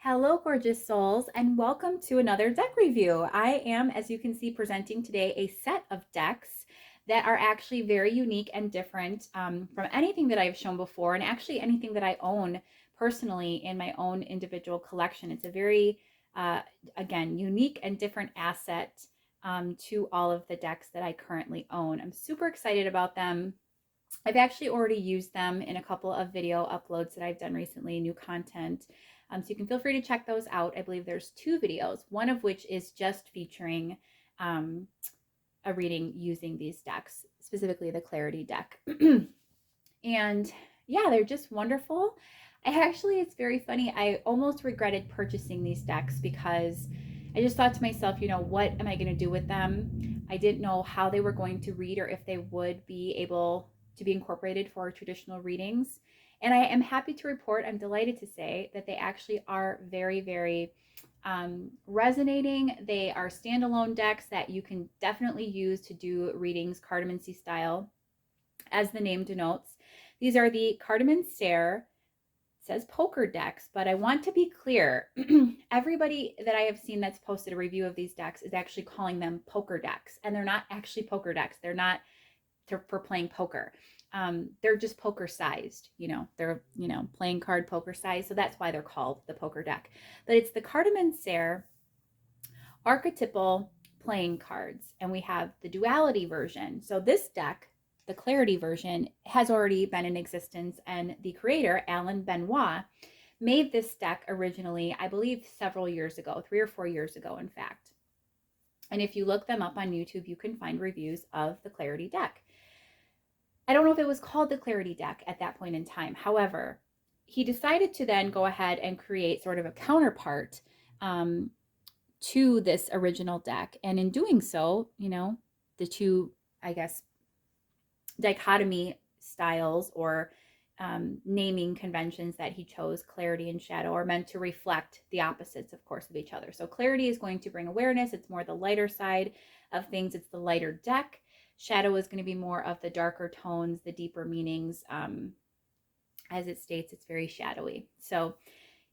Hello, gorgeous souls, and welcome to another deck review. I am, as you can see, presenting today a set of decks that are actually very unique and different from anything that I've shown before, and actually anything that I own personally in my own individual collection. It's a very, again, unique and different asset to all of the decks that I currently own. I'm super excited about them. I've actually already used them in a couple of video uploads that I've done recently, new content. So you can feel free to check those out. I believe there's two videos, one of which is just featuring a reading using these decks, specifically the Clarity deck. And yeah, they're just wonderful. It's very funny. I almost regretted purchasing these decks because I just thought to myself, what am I going to do with them? I didn't know how they were going to read or if they would be able to be incorporated for traditional readings. And I am happy to report, I'm delighted to say that they actually are very, very resonating. They are standalone decks that you can definitely use to do readings Cartomancer style, as the name denotes. These are the Cartomancer, says poker decks, but I want to be clear. Everybody that I have seen that's posted a review of these decks is actually calling them poker decks, and they're not actually poker decks. They're not for playing poker. They're just poker sized, they're, playing card poker size. So that's why they're called the poker deck. But it's the Cartomancer Archetypal Playing Cards. And we have the Duality version. So this deck, the Clarity version, has already been in existence. And the creator, Alain Benoit, made this deck originally, I believe, several years ago, 3 or 4 years ago, in fact. And if you look them up on YouTube, you can find reviews of the Clarity deck. I don't know if it was called the Clarity deck at that point in time. However, he decided to then go ahead and create sort of a counterpart to this original deck. And in doing so, the two, I guess, dichotomy styles or naming conventions that he chose, Clarity and Shadow, are meant to reflect the opposites, of course, of each other. So Clarity is going to bring awareness. It's more the lighter side of things. It's the lighter deck. Shadow is going to be more of the darker tones, the deeper meanings. As it states, it's very shadowy. So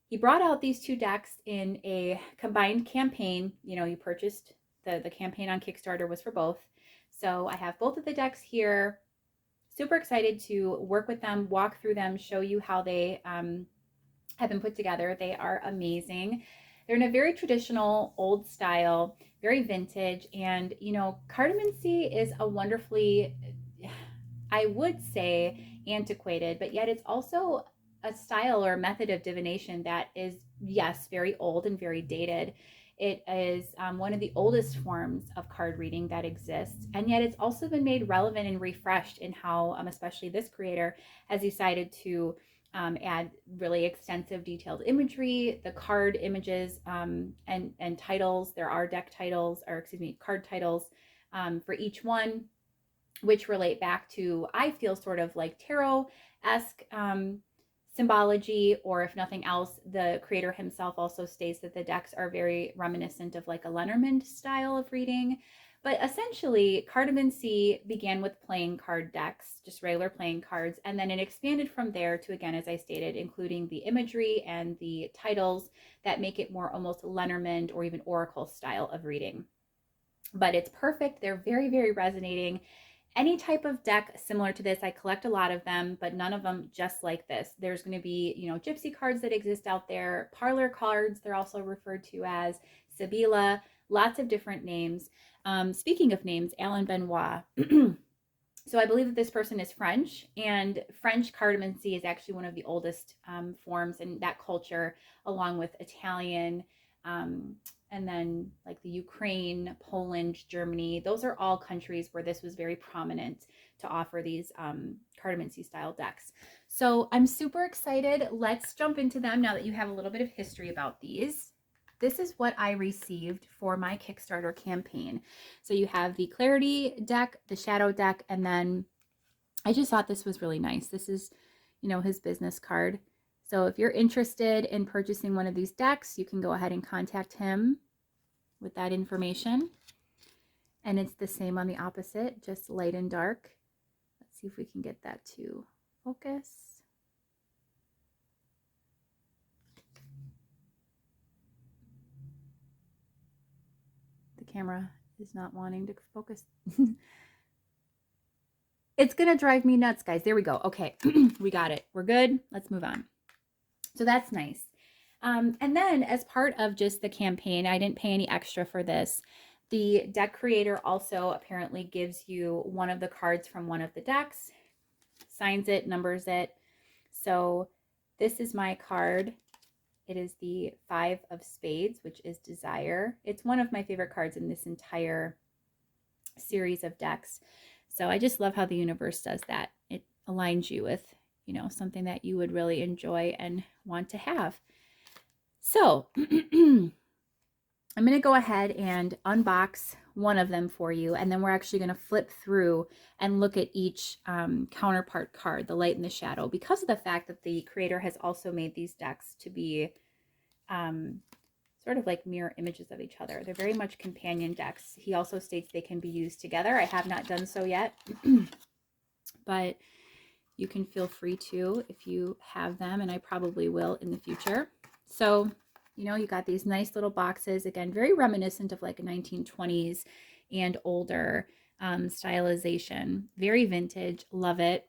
he brought out these two decks in a combined campaign. You purchased the campaign on Kickstarter was for both. So I have both of the decks here. Super excited to work with them, walk through them, show you how they have been put together. They are amazing. They're in a very traditional, old style, very vintage. And, Cartomancer is a wonderfully, I would say, antiquated, but yet it's also a style or a method of divination that is, yes, very old and very dated. It is one of the oldest forms of card reading that exists, and yet it's also been made relevant and refreshed in how, especially this creator, has decided to add really extensive detailed imagery, the card images and titles. There are deck titles, or excuse me, card titles for each one, which relate back to, I feel, sort of like tarot-esque symbology, or if nothing else, the creator himself also states that the decks are very reminiscent of like a Lenormand style of reading. But essentially, Cartomancer began with playing card decks, just regular playing cards, and then it expanded from there to, again, as I stated, including the imagery and the titles that make it more almost Lenormand or even Oracle style of reading. But it's perfect. They're very, very resonating. Any type of deck similar to this, I collect a lot of them, but none of them just like this. There's going to be, gypsy cards that exist out there, parlor cards, they're also referred to as Sibila, lots of different names. Speaking of names, Alain Benoit. So I believe that this person is French, and French cartomancy is actually one of the oldest forms in that culture, along with Italian, and then like the Ukraine, Poland, Germany. Those are all countries where this was very prominent to offer these cartomancy style decks. So I'm super excited. Let's jump into them now that you have a little bit of history about these. This is what I received for my Kickstarter campaign. So you have the Clarity deck, the Shadow deck, and then I just thought this was really nice. This is, his business card. So if you're interested in purchasing one of these decks, you can go ahead and contact him with that information. And it's the same on the opposite, just light and dark. Let's see if we can get that to focus. camera is not wanting to focus. It's going to drive me nuts, guys. There we go. Okay, we got it. We're good. Let's move on. So that's nice. And then as part of just the campaign, I didn't pay any extra for this. The deck creator also apparently gives you one of the cards from one of the decks, signs it, numbers it. So this is my card. It is the 5 of Spades, which is Desire. It's one of my favorite cards in this entire series of decks. So I just love how the universe does that. It aligns you with, you know, something that you would really enjoy and want to have. So I'm going to go ahead and unbox one of them for you, and then we're actually going to flip through and look at each counterpart card, the light and the shadow, because of the fact that the creator has also made these decks to be sort of like mirror images of each other. They're very much companion decks. He also states they can be used together. I have not done so yet, but you can feel free to if you have them, and I probably will in the future. So, you know, you got these nice little boxes, again, very reminiscent of like a 1920s and older stylization. Very vintage. Love it.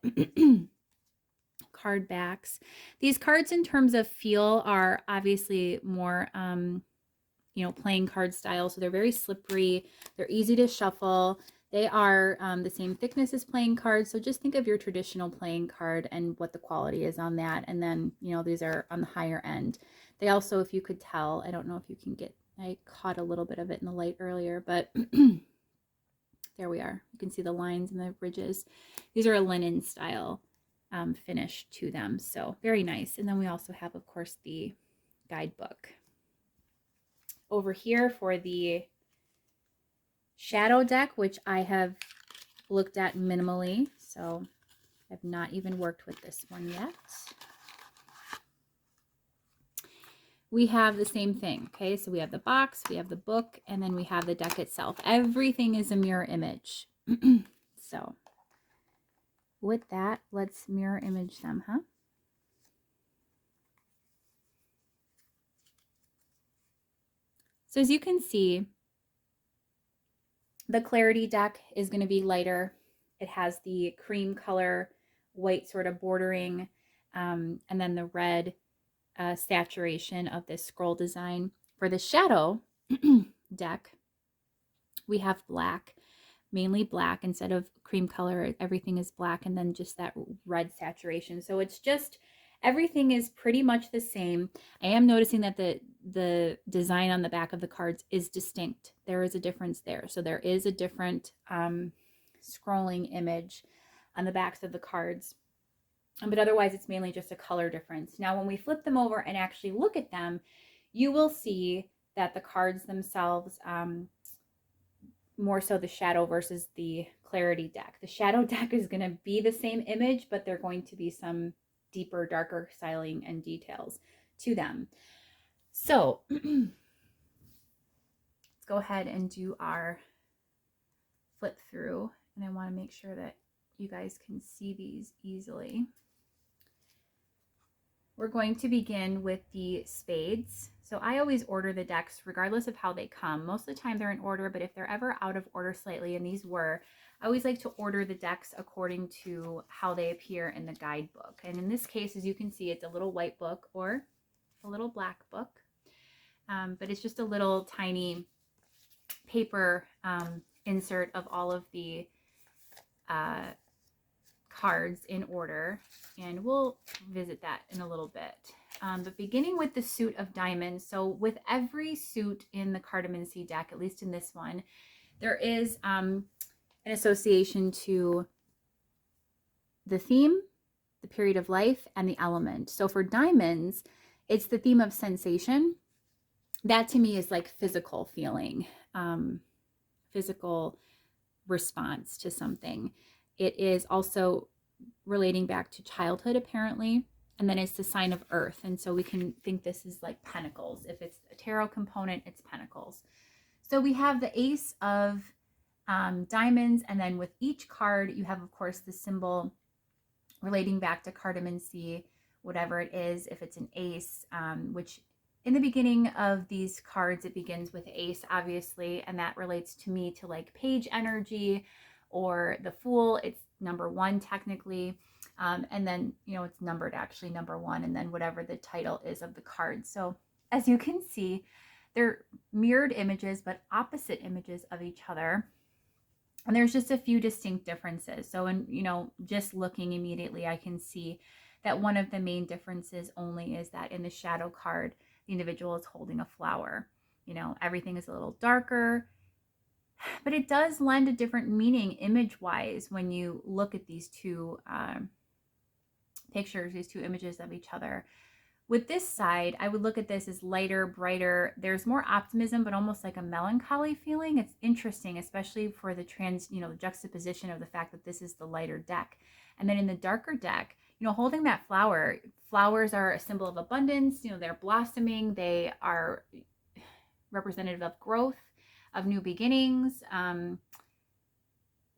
Card backs. These cards in terms of feel are obviously more, you know, playing card style. So they're very slippery. They're easy to shuffle. They are the same thickness as playing cards. So just think of your traditional playing card and what the quality is on that. And then, you know, these are on the higher end. They also, if you could tell, I don't know if you can get, I caught a little bit of it in the light earlier, but there we are. You can see the lines and the ridges. These are a linen style finish to them. So very nice. And then we also have, of course, the guidebook. Over here for the shadow deck, which I have looked at minimally, so I've not even worked with this one yet. We have the same thing, okay? So we have the box, we have the book, and then we have the deck itself. Everything is a mirror image. So with that, let's mirror image them, huh? So as you can see, the Clarity deck is going to be lighter. It has the cream color, white sort of bordering, and then the red saturation of this scroll design. For the Shadow deck, we have black, mainly black. Instead of cream color, everything is black, and then just that red saturation. So it's just, everything is pretty much the same. I am noticing that the design on the back of the cards is distinct. There is a difference there. So there is a different scrolling image on the backs of the cards. But otherwise, it's mainly just a color difference. Now, when we flip them over and actually look at them, you will see that the cards themselves, more so the Shadow versus the Clarity deck. The Shadow deck is going to be the same image, but they're going to be some deeper, darker styling and details to them. So let's go ahead and do our flip through. And I want to make sure that you guys can see these easily. We're going to begin with the Spades. So I always order the decks regardless of how they come. Most of the time they're in order, but if they're ever out of order slightly, and these were, I always like to order the decks according to how they appear in the guidebook. And in this case, as you can see, it's a little white book or a little black book. But it's just a little tiny paper insert of all of the cards in order, and we'll visit that in a little bit. But beginning with the suit of diamonds, so with every suit in the Cartomancer deck, at least in this one, there is an association to the theme, the period of life, and the element. So for diamonds, it's the theme of sensation. That to me is like physical feeling, physical response to something. It is also relating back to childhood, apparently. And then it's the sign of earth. And so we can think this is like pentacles. If it's a tarot component, it's pentacles. So we have the ace of diamonds. And then with each card, you have, of course, the symbol relating back to Cartomancer, whatever it is. If it's an ace, which in the beginning of these cards, it begins with ace, obviously, and that relates to me to like page energy, or the Fool. It's number 1 technically. And then, you know, it's numbered actually number 1, and then whatever the title is of the card. So as you can see, they're mirrored images, but opposite images of each other. And there's just a few distinct differences. So, in, you know, just looking immediately, I can see that one of the main differences only is that in the shadow card, the individual is holding a flower. You know, everything is a little darker, but it does lend a different meaning image-wise when you look at these two pictures, these two images of each other. With this side, I would look at this as lighter, brighter. There's more optimism, but almost like a melancholy feeling. It's interesting, especially for the the juxtaposition of the fact that this is the lighter deck. And then in the darker deck, you know, holding that flower, flowers are a symbol of abundance. You know, they're blossoming. They are representative of growth, of new beginnings,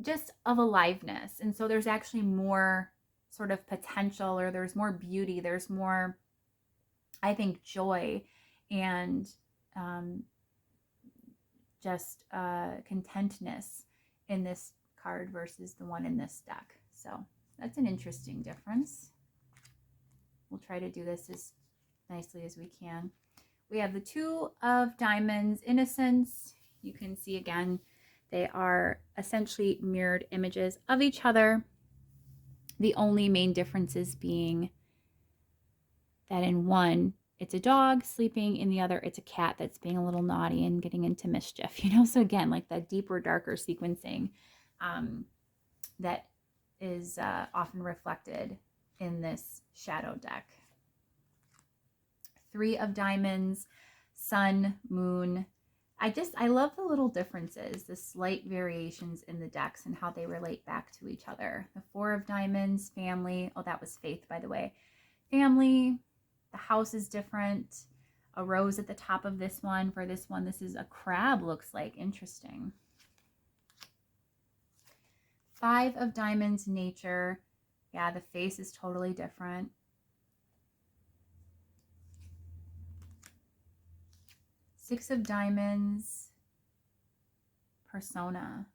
just of aliveness. And so there's actually more sort of potential, or there's more beauty. There's more, I think, joy and just contentness in this card versus the one in this deck. So that's an interesting difference. We'll try to do this as nicely as we can. We have the 2 of Diamonds, Innocence. You can see again, they are essentially mirrored images of each other. The only main differences being that in one, it's a dog sleeping, in the other, it's a cat that's being a little naughty and getting into mischief, you know? So again, like that deeper, darker sequencing that is often reflected in this shadow deck. 3 of Diamonds, Sun, Moon. I love the little differences, the slight variations in the decks and how they relate back to each other. The 4 of Diamonds, Family. Oh, that was Faith, by the way. Family. The house is different. A rose at the top of this one. For this one, this is a crab, looks like. Interesting. 5 of Diamonds, Nature. Yeah, the face is totally different. 6 of Diamonds, Persona.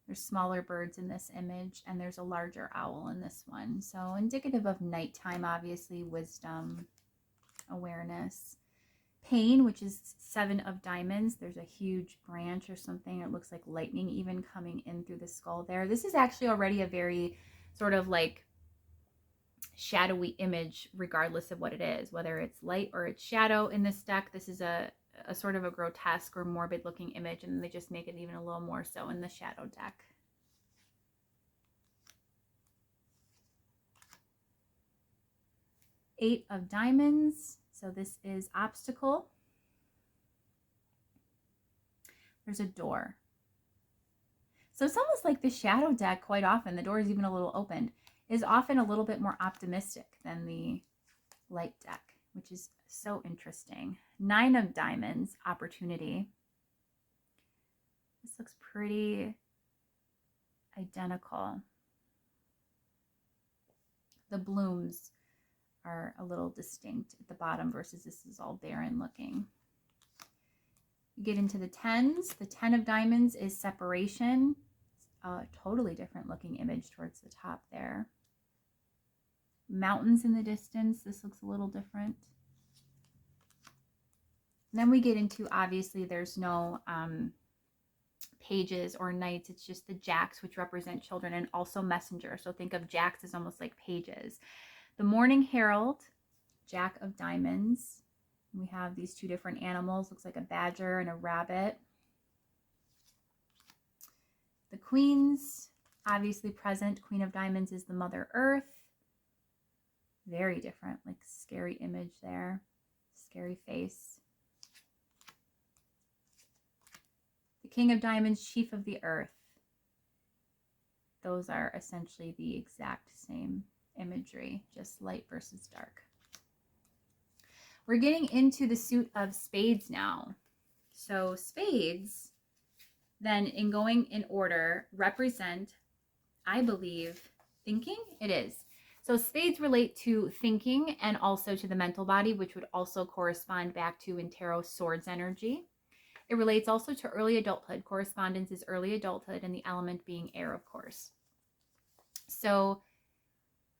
There's smaller birds in this image, and there's a larger owl in this one. So indicative of nighttime, obviously, wisdom, awareness. Pain, which is 7 of Diamonds. There's a huge branch or something. It looks like lightning even coming in through the skull there. This is actually already a very sort of like shadowy image, regardless of what it is, whether it's light or it's shadow. In this deck, this is a sort of a grotesque or morbid looking image, and they just make it even a little more so in the shadow deck. Eight of Diamonds. So this is Obstacle. There's a door. So it's almost like the shadow deck, quite often, the door is even a little opened, is often a little bit more optimistic than the light deck, which is so interesting. 9 of Diamonds, Opportunity. This looks pretty identical. The blooms are a little distinct at the bottom versus this is all barren looking. You get into the 10s. The 10 of Diamonds is Separation. A totally different looking image towards the top there. Mountains in the distance. This looks a little different. And then we get into, obviously, there's no pages or knights. It's just the jacks, which represent children, and also messenger. So think of jacks as almost like pages. The Morning Herald, Jack of Diamonds. We have these 2 different animals. Looks like a badger and a rabbit. The Queens, obviously present. Queen of Diamonds is the Mother Earth. Very different, like scary image there. Scary face. The King of Diamonds, Chief of the Earth. Those are essentially the exact same imagery, just light versus dark. We're getting into the suit of spades now. So spades, then in going in order, represent, I believe, thinking. It is. So spades relate to thinking and also to the mental body, which would also correspond back to in tarot swords energy. It relates also to early adulthood. Correspondence is early adulthood, and the element being air, of course. So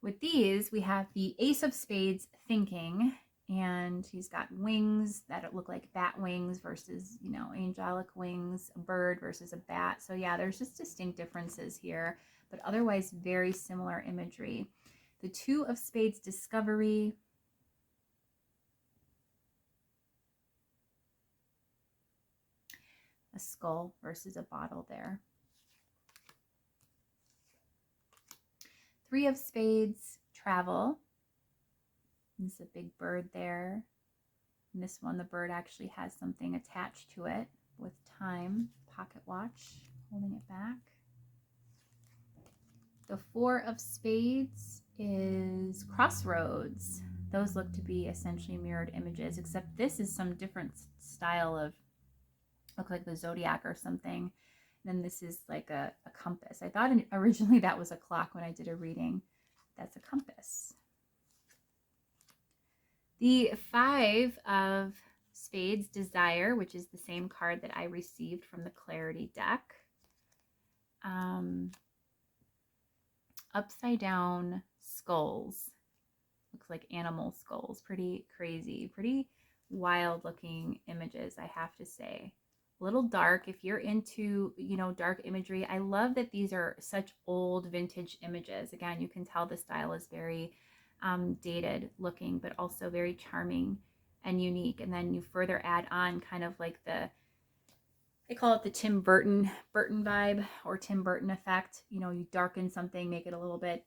with these, we have the Ace of Spades thinking, and he's got wings that look like bat wings versus, you know, angelic wings, a bird versus a bat. So yeah, there's just distinct differences here, but otherwise very similar imagery. The Two of Spades discovery. A skull versus a bottle there. Three of Spades, travel. There's a big bird there. And this one, the bird actually has something attached to it with time, pocket watch, holding it back. The Four of Spades is crossroads. Those look to be essentially mirrored images, except this is some different style of, look like the zodiac or something. Then this is like a compass. I thought originally that was a clock when I did a reading. That's a compass. The Five of Spades, desire, which is the same card that I received from the Clarity deck. Upside down skulls. Looks like animal skulls. Pretty crazy. Pretty wild looking images, I have to say. A little dark. If you're into, you know, dark imagery, I love that these are such old vintage images. Again, you can tell the style is very dated looking, but also very charming and unique. And then you further add on kind of like the, I call it the Tim Burton vibe or Tim Burton effect. You know, you darken something, make it a little bit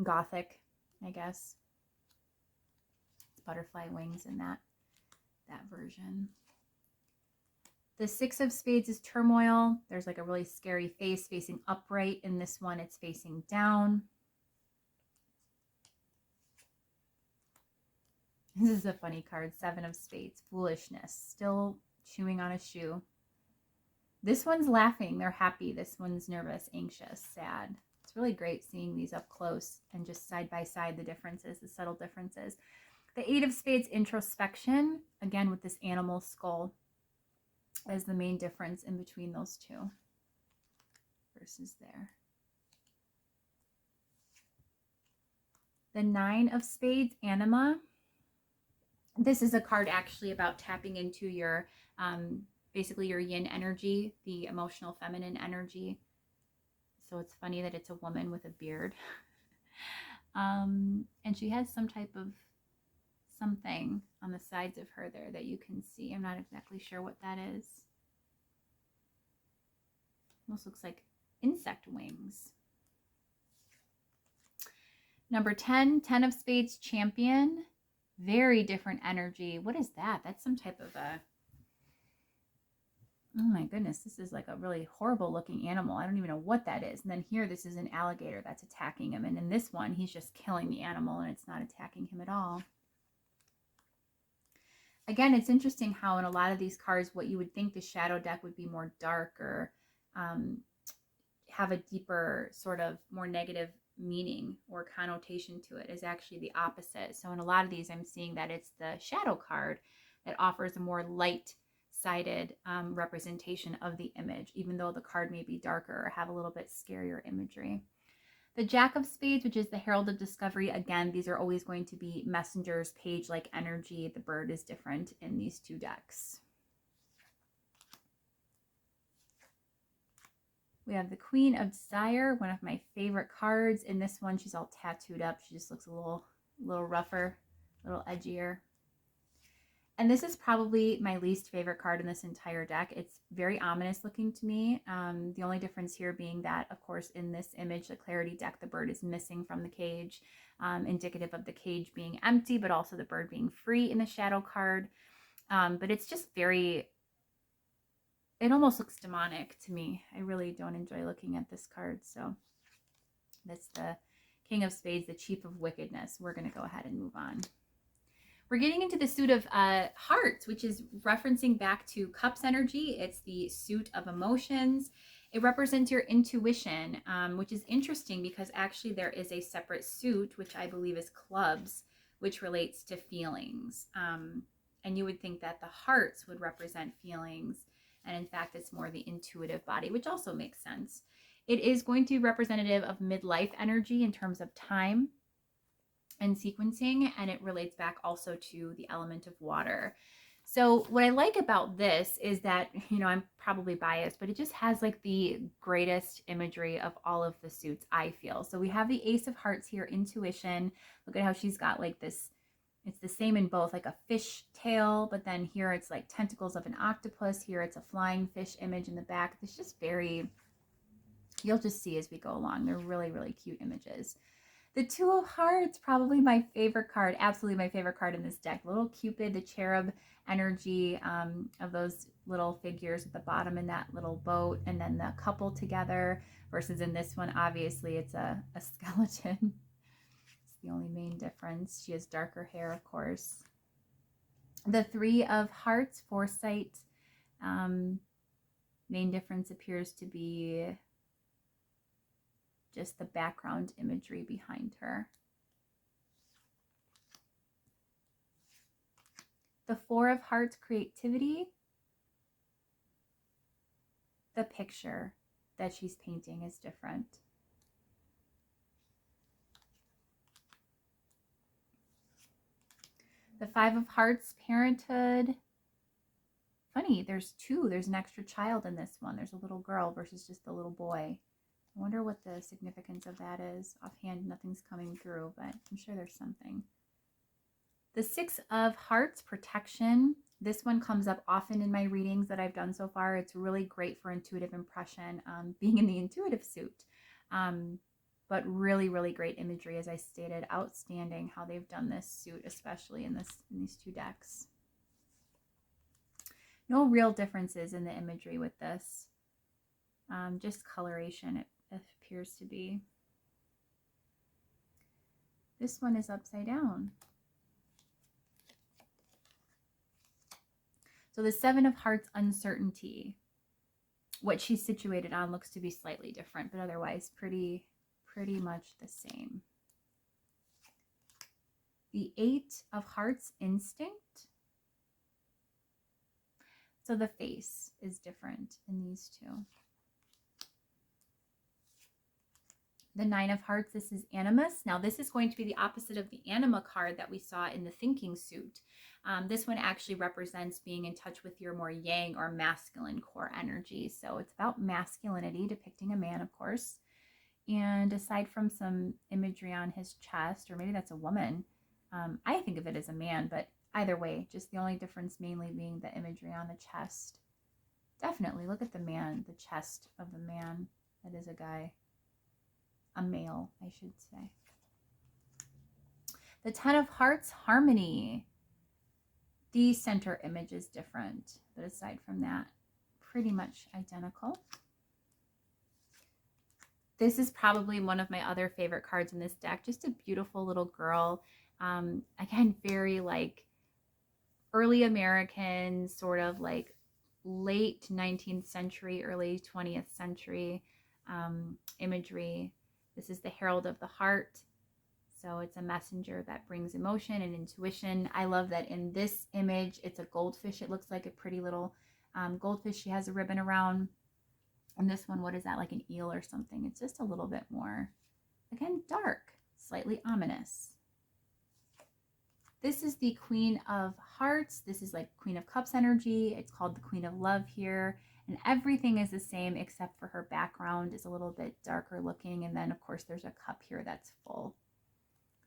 gothic, I guess. It's butterfly wings in that version. The Six of Spades is turmoil. There's like a really scary face facing upright. In this one, it's facing down. This is a funny card. Seven of Spades, foolishness. Still chewing on a shoe. This one's laughing. They're happy. This one's nervous, anxious, sad. It's really great seeing these up close and just side by side, the differences, the subtle differences. The Eight of Spades, introspection. Again, with this animal skull as the main difference in between those two versus there. The Nine of Spades, anima. This is a card actually about tapping into your, basically your yin energy, the emotional feminine energy. So it's funny that it's a woman with a beard. And she has some type of something on the sides of her there that you can see. I'm not exactly sure what that is. Almost looks like insect wings. Number 10, 10 of Spades, champion. Very different energy. What is that? That's some type of a, oh my goodness, this is like a really horrible looking animal. I don't even know what that is. And then here, this is an alligator that's attacking him. And in this one, he's just killing the animal and it's not attacking him at all. Again, it's interesting how in a lot of these cards, what you would think the shadow deck would be more dark or have a deeper sort of more negative meaning or connotation to it is actually the opposite. So in a lot of these, I'm seeing that it's the shadow card that offers a more light-sided representation of the image, even though the card may be darker or have a little bit scarier imagery. The Jack of Spades, which is the Herald of Discovery, again, these are always going to be messengers, page-like energy. The bird is different in these two decks. We have the Queen of Desire, one of my favorite cards. In this one, she's all tattooed up. She just looks a little rougher, a little edgier. And this is probably my least favorite card in this entire deck. It's very ominous looking to me. The only difference here being that, of course, in this image, the Clarity deck, the bird is missing from the cage, indicative of the cage being empty, but also the bird being free in the shadow card. But it's just very, it almost looks demonic to me. I really don't enjoy looking at this card. So that's the King of Spades, the Chief of Wickedness. We're going to go ahead and move on. We're getting into the suit of hearts, which is referencing back to cups energy. It's the suit of emotions. It represents your intuition, which is interesting because actually there is a separate suit, which I believe is clubs, which relates to feelings. And you would think that the hearts would represent feelings. And in fact, it's more the intuitive body, which also makes sense. It is going to be representative of midlife energy in terms of time and sequencing, and it relates back also to the element of water. So what I like about this is that, you know, I'm probably biased, but it just has like the greatest imagery of all of the suits, I feel. So we have the Ace of Hearts here, intuition. Look at how she's got like this, it's the same in both, like a fish tail, but then here it's like tentacles of an octopus. Here it's a flying fish image in the back. It's just very, you'll just see as we go along. They're really, really cute images. The Two of Hearts, probably my favorite card, absolutely my favorite card in this deck. Little Cupid, the cherub energy of those little figures at the bottom in that little boat, and then the couple together, versus in this one, obviously it's a skeleton. It's the only main difference. She has darker hair, of course. The Three of Hearts, foresight. Main difference appears to be just the background imagery behind her. The Four of Hearts, creativity. The picture that she's painting is different. The Five of Hearts, parenthood. Funny, there's two. There's an extra child in this one. There's a little girl versus just the little boy. I wonder what the significance of that is. Offhand, nothing's coming through, but I'm sure there's something. The Six of Hearts, protection. This one comes up often in my readings that I've done so far. It's really great for intuitive impression, being in the intuitive suit. But really, really great imagery, as I stated. Outstanding how they've done this suit, especially in these two decks. No real differences in the imagery with this. Just coloration, it appears to be. This one is upside down. So the Seven of Hearts, uncertainty. What she's situated on looks to be slightly different, but otherwise pretty much the same. The Eight of Hearts, instinct. So the face is different in these two. The Nine of Hearts, this is animus. Now this is going to be the opposite of the anima card that we saw in the thinking suit. This one actually represents being in touch with your more yang or masculine core energy. So it's about masculinity, depicting a man, of course. And aside from some imagery on his chest, or maybe that's a woman, I think of it as a man, but either way, just the only difference mainly being the imagery on the chest. Definitely look at the man, the chest of the man. That is a guy. A male, I should say. The Ten of Hearts, harmony. The center image is different, but aside from that, pretty much identical. This is probably one of my other favorite cards in this deck. Just a beautiful little girl. Again, very like early American, sort of like late 19th century, early 20th century imagery. This is the Herald of the Heart. So it's a messenger that brings emotion and intuition. I love that in this image, it's a goldfish. It looks like a pretty little goldfish she has a ribbon around. And this one, what is that, like an eel or something? It's just a little bit more, again, dark, slightly ominous. This is the Queen of Hearts. This is like Queen of Cups energy. It's called the Queen of Love here. And everything is the same except for her background is a little bit darker looking. And then, of course, there's a cup here that's full.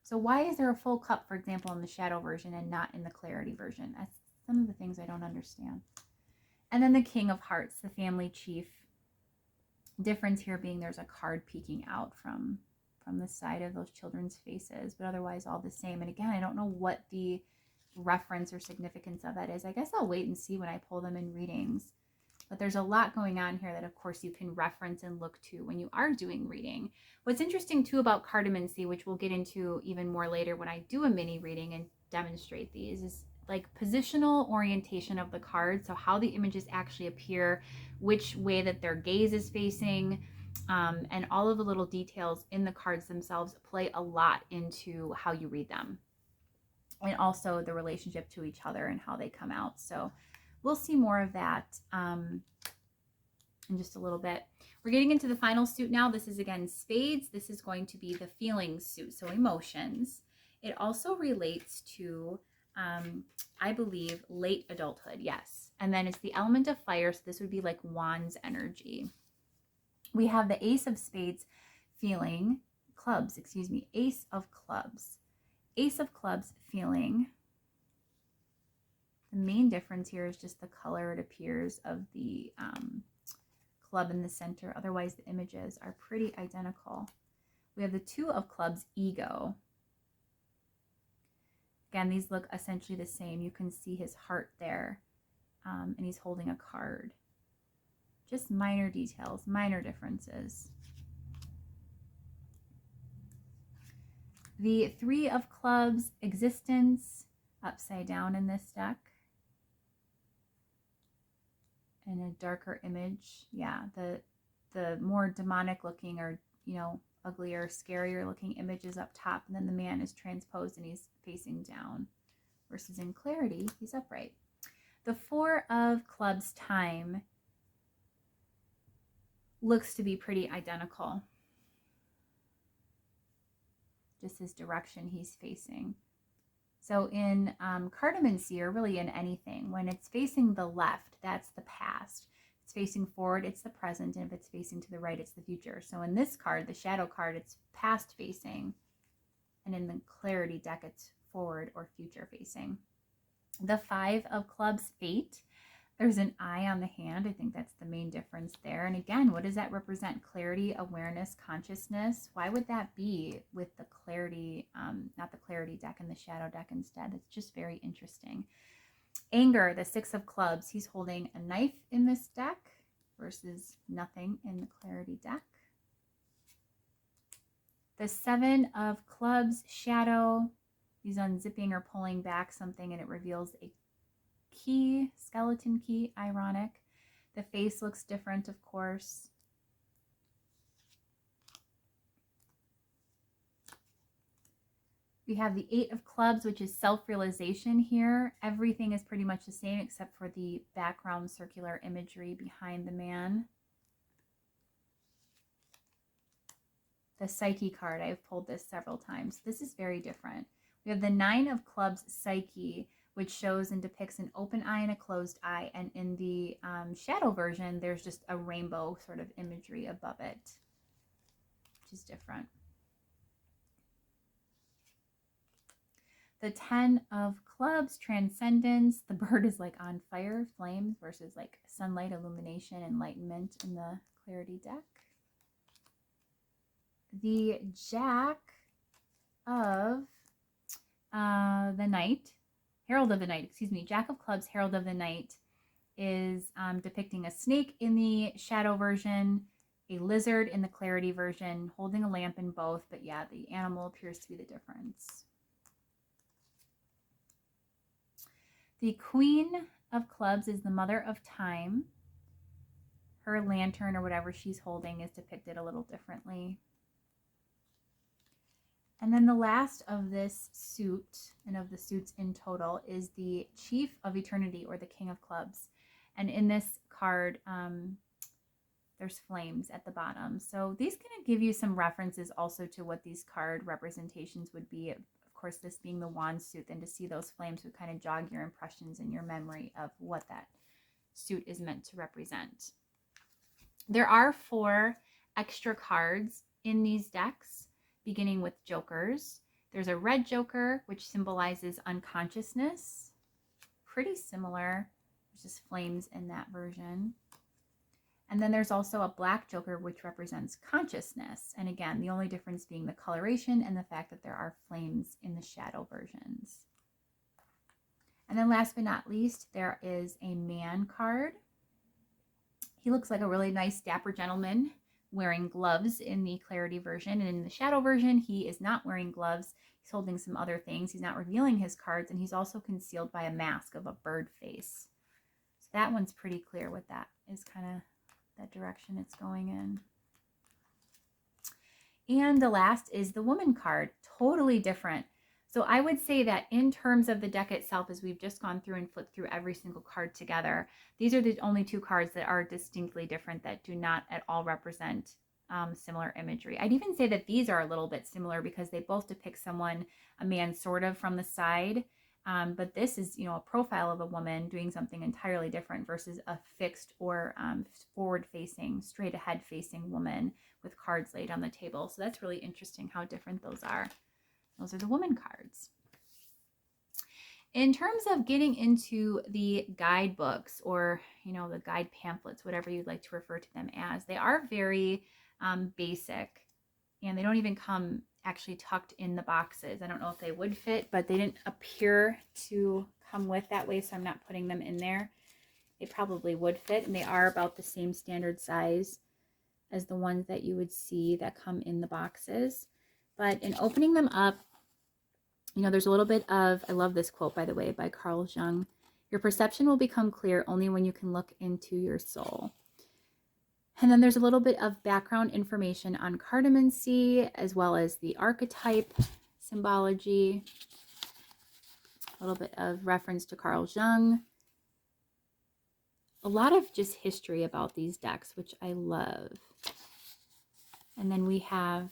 So why is there a full cup, for example, in the shadow version and not in the clarity version? That's some of the things I don't understand. And then the King of Hearts, the family chief. Difference here being there's a card peeking out from the side of those children's faces, but otherwise all the same. And again, I don't know what the reference or significance of that is. I guess I'll wait and see when I pull them in readings. But there's a lot going on here that, of course, you can reference and look to when you are doing reading. What's interesting, too, about cartomancy, which we'll get into even more later when I do a mini reading and demonstrate these, is like positional orientation of the card, so how the images actually appear, which way that their gaze is facing, and all of the little details in the cards themselves play a lot into how you read them, and also the relationship to each other and how they come out. So we'll see more of that in just a little bit. We're getting into the final suit now. This is again spades. This is going to be the feelings suit, so emotions. It also relates to, I believe, late adulthood, yes. And then it's the element of fire, so this would be like wands energy. We have the ace of spades feeling, clubs, excuse me, ace of clubs. Ace of clubs feeling. The main difference here is just the color it appears of the club in the center. Otherwise, the images are pretty identical. We have the two of clubs, ego. Again, these look essentially the same. You can see his heart there, and he's holding a card. Just minor details, minor differences. The three of clubs, existence, upside down in this deck. And a darker image. Yeah, the more demonic looking, or, you know, uglier, scarier looking images up top, and then the man is transposed and he's facing down, versus in clarity he's upright. The four of clubs, time, looks to be pretty identical, just his direction he's facing. So in Cartomancer, or really in anything, when it's facing the left, that's the past. It's facing forward, it's the present, and if it's facing to the right, it's the future. So in this card, the shadow card, it's past facing, and in the clarity deck, it's forward or future facing. The five of clubs, fate. There's an eye on the hand. I think that's the main difference there. And again, what does that represent? Clarity, awareness, consciousness. Why would that be with the clarity, not the clarity deck and the shadow deck instead? It's just very interesting. Anger, the six of clubs. He's holding a knife in this deck versus nothing in the clarity deck. The seven of clubs, shadow. He's unzipping or pulling back something, and it reveals a key, skeleton key, ironic. The face looks different, of course. We have the eight of clubs, which is self-realization here. Everything is pretty much the same except for the background circular imagery behind the man. The Psyche card, I've pulled this several times. This is very different. We have the nine of clubs, Psyche, which shows and depicts an open eye and a closed eye. And in the shadow version, there's just a rainbow sort of imagery above it, which is different. The 10 of clubs, transcendence. The bird is like on fire, flames, versus like sunlight, illumination, enlightenment in the clarity deck. The Jack of the Knight, Herald of the Night, excuse me, Jack of Clubs, Herald of the Night, is depicting a snake in the shadow version, a lizard in the clarity version, holding a lamp in both, but yeah, the animal appears to be the difference. The Queen of Clubs is the mother of time. Her lantern or whatever she's holding is depicted a little differently. And then the last of this suit, and of the suits in total, is the Chief of Eternity, or the King of Clubs. And in this card, there's flames at the bottom. So these kind of give you some references also to what these card representations would be. Of course, this being the wand suit, then to see those flames would kind of jog your impressions and your memory of what that suit is meant to represent. There are 4 extra cards in these decks, beginning with jokers. There's a red joker, which symbolizes unconsciousness. Pretty similar. There's just flames in that version. And then there's also a black joker, which represents consciousness. And again, the only difference being the coloration and the fact that there are flames in the shadow versions. And then last but not least, there is a man card. He looks like a really nice, dapper gentleman wearing gloves in the clarity version. And in the shadow version, he is not wearing gloves. He's holding some other things. He's not revealing his cards, and he's also concealed by a mask of a bird face. So that one's pretty clear what that is, kind of that direction it's going in. And the last is the woman card, totally different. So I would say that in terms of the deck itself, as we've just gone through and flipped through every single card together, these are the only two cards that are distinctly different, that do not at all represent similar imagery. I'd even say that these are a little bit similar because they both depict someone, a man sort of from the side, but this is, a profile of a woman doing something entirely different versus a fixed or forward-facing, straight-ahead facing woman with cards laid on the table. So that's really interesting how different those are. Those are the woman cards. In terms of getting into the guidebooks, or, the guide pamphlets, whatever you'd like to refer to them as, they are very basic, and they don't even come actually tucked in the boxes. I don't know if they would fit, but they didn't appear to come with that way, so I'm not putting them in there. They probably would fit, and they are about the same standard size as the ones that you would see that come in the boxes. But in opening them up, there's a little bit of, I love this quote, by the way, by Carl Jung. Your perception will become clear only when you can look into your soul. And then there's a little bit of background information on cartomancy, as well as the archetype symbology. A little bit of reference to Carl Jung. A lot of just history about these decks, which I love. And then we have,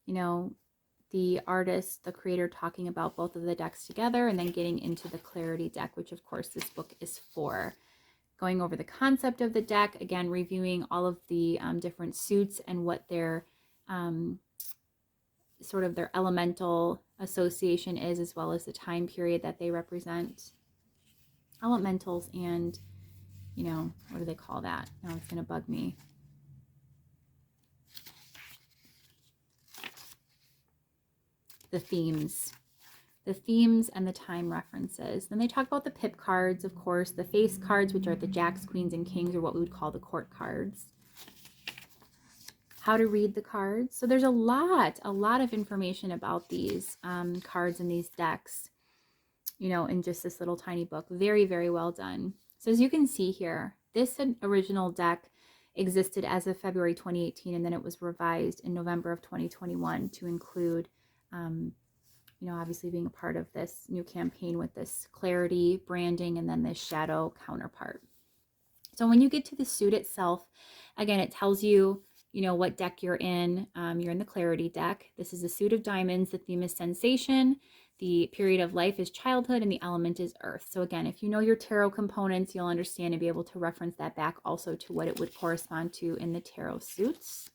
the artist, the creator, talking about both of the decks together, and then getting into the clarity deck, which of course this book is for. Going over the concept of the deck, again, reviewing all of the different suits and what their sort of their elemental association is, as well as the time period that they represent. Elementals and, what do they call that? Now it's going to bug me. The themes and the time references. Then they talk about the pip cards, of course, the face cards, which are the jacks, queens, and kings, or what we would call the court cards. How to read the cards. So there's a lot of information about these cards and these decks, in just this little tiny book. Very, very well done. So as you can see here, this original deck existed as of February 2018, and then it was revised in November of 2021 to include obviously being a part of this new campaign with this clarity branding and then this shadow counterpart. So when you get to the suit itself, again, it tells you, what deck you're in. You're in the clarity deck. This is a suit of diamonds. The theme is sensation. The period of life is childhood, and the element is earth. So again, if you know your tarot components, you'll understand and be able to reference that back also to what it would correspond to in the tarot suits.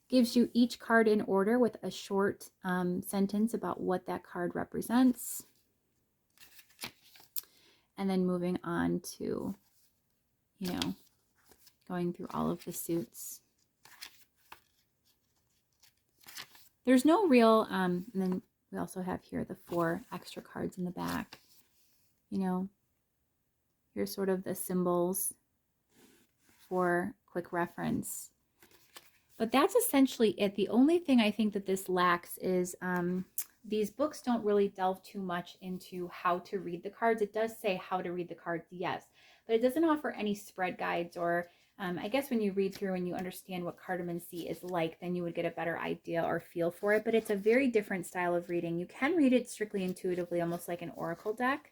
Gives you each card in order with a short sentence about what that card represents. And then moving on to, going through all of the suits. There's no real, and then we also have here the 4 extra cards in the back. Here's sort of the symbols for quick reference. But that's essentially it. The only thing I think that this lacks is these books don't really delve too much into how to read the cards. It does say how to read the cards, yes, but it doesn't offer any spread guides, or I guess when you read through and you understand what cartomancy is like, then you would get a better idea or feel for it. But it's a very different style of reading. You can read it strictly intuitively, almost like an oracle deck,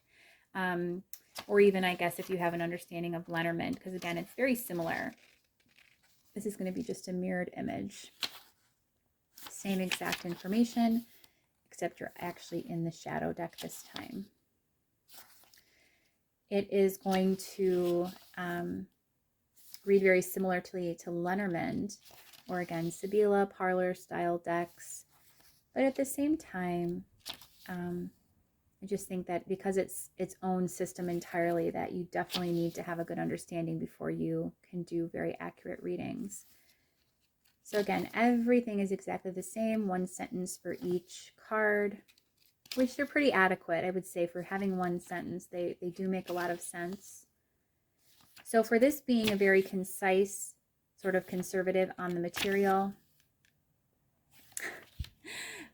or even, I guess, if you have an understanding of Lenormand, because again, it's very similar. This is going to be just a mirrored image. Same exact information, except you're actually in the shadow deck this time. It is going to read very similarly to Lenormand, or again, Sibylla, parlor style decks. But at the same time, I just think that because it's its own system entirely, that you definitely need to have a good understanding before you can do very accurate readings. So again, everything is exactly the same, 1 sentence for each card, which they're pretty adequate, I would say, for having 1 sentence. They do make a lot of sense. So for this being a very concise, sort of conservative on the material,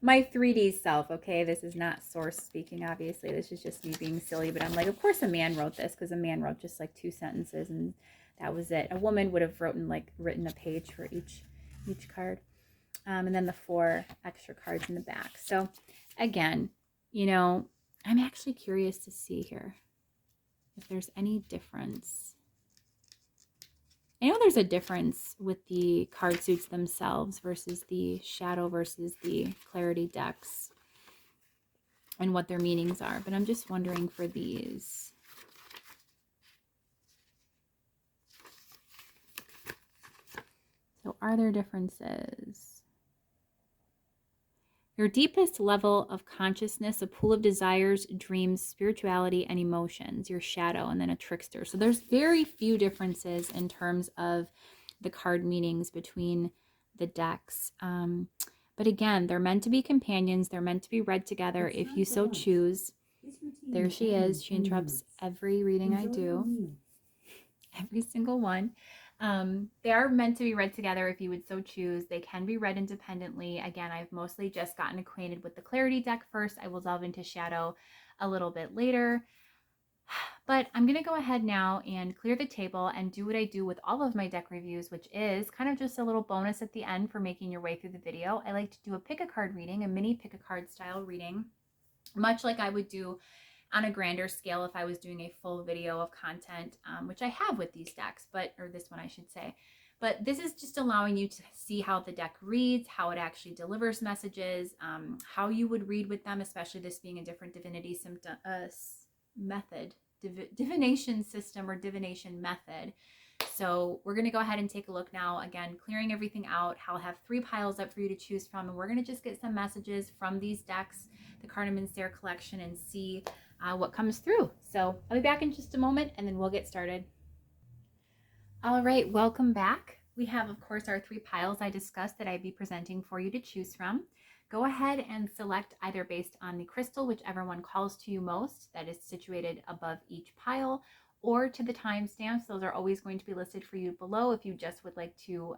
my 3D self, okay? This is not source speaking, obviously. This is just me being silly, but I'm like, of course a man wrote this, because a man wrote just like 2 sentences and that was it. A woman would have written a page for each card. And then the 4 extra cards in the back. So again, you know, I'm actually curious to see here if there's any difference. I know there's a difference with the card suits themselves versus the shadow versus the clarity decks and what their meanings are, but I'm just wondering for these. So are there differences? Your deepest level of consciousness, a pool of desires, dreams, spirituality, and emotions, your shadow, and then a trickster. So there's very few differences in terms of the card meanings between the decks. But again, they're meant to be companions. They're meant to be read together if you so choose. There she is. She interrupts every reading I do. Every single one. They are meant to be read together if you would so choose. They can be read independently. Again, I've mostly just gotten acquainted with the clarity deck first. I will delve into shadow a little bit later. But I'm going to go ahead now and clear the table and do what I do with all of my deck reviews, which is kind of just a little bonus at the end for making your way through the video. I like to do a pick a card reading, a mini pick a card style reading, much like I would do on a grander scale if I was doing a full video of content, which I have with these decks, or this one I should say. But this is just allowing you to see how the deck reads, how it actually delivers messages, how you would read with them, especially this being a different divinity method, divination system or divination method. So we're going to go ahead and take a look now. Again, clearing everything out. I'll have 3 piles up for you to choose from, and we're going to just get some messages from these decks, the Cartomancer collection, and see what comes through. So I'll be back in just a moment and then we'll get started. All right, welcome back. We have, of course, our 3 piles I discussed that I'd be presenting for you to choose from. Go ahead and select either based on the crystal, whichever one calls to you most, that is situated above each pile, or to the timestamps. Those are always going to be listed for you below if you just would like to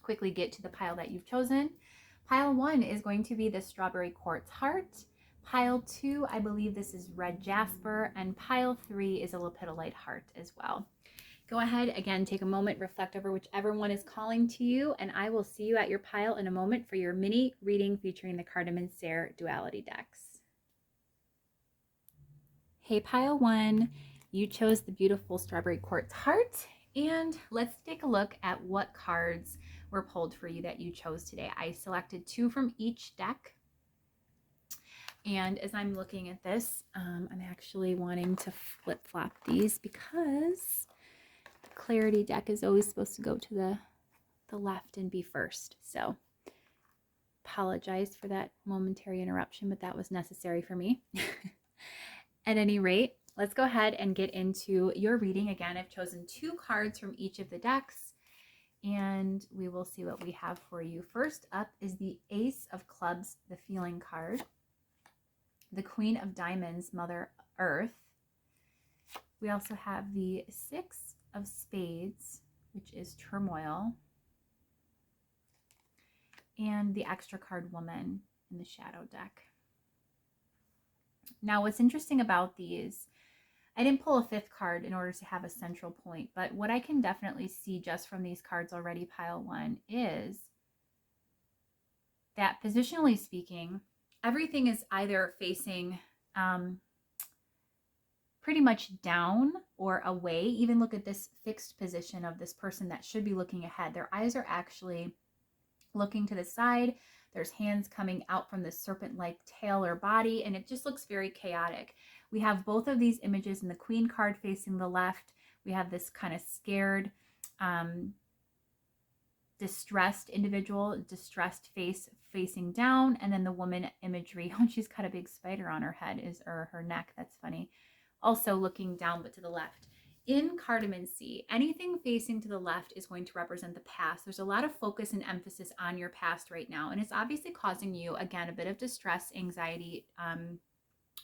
quickly get to the pile that you've chosen. Pile 1 is going to be the strawberry quartz heart. Pile 2, I believe this is red jasper, and pile 3 is a lepidolite heart as well. Go ahead, again, take a moment, reflect over whichever one is calling to you, and I will see you at your pile in a moment for your mini reading featuring the Cartomancer Duality decks. Hey, pile 1, you chose the beautiful strawberry quartz heart, and let's take a look at what cards were pulled for you that you chose today. I selected 2 from each deck. And as I'm looking at this, I'm actually wanting to flip-flop these because the clarity deck is always supposed to go to the left and be first. So apologize for that momentary interruption, but that was necessary for me. At any rate, let's go ahead and get into your reading. Again, I've chosen 2 cards from each of the decks, and we will see what we have for you. First up is the Ace of Clubs, the feeling card. The Queen of Diamonds, Mother Earth. We also have the 6 of Spades, which is Turmoil. And the extra card Woman in the Shadow deck. Now, what's interesting about these, I didn't pull a 5th card in order to have a central point, but what I can definitely see just from these cards already, pile 1, is that positionally speaking, everything is either facing pretty much down or away. Even look at this fixed position of this person that should be looking ahead. Their eyes are actually looking to the side. There's hands coming out from the serpent-like tail or body, and it just looks very chaotic. We have both of these images in the Queen card facing the left. We have this kind of scared, distressed individual, distressed face facing down, and then the woman imagery. Oh, she's got a big spider on her head, or her neck. That's funny. Also looking down, but to the left. In Cartomancy, anything facing to the left is going to represent the past. There's a lot of focus and emphasis on your past right now, and it's obviously causing you, again, a bit of distress, anxiety,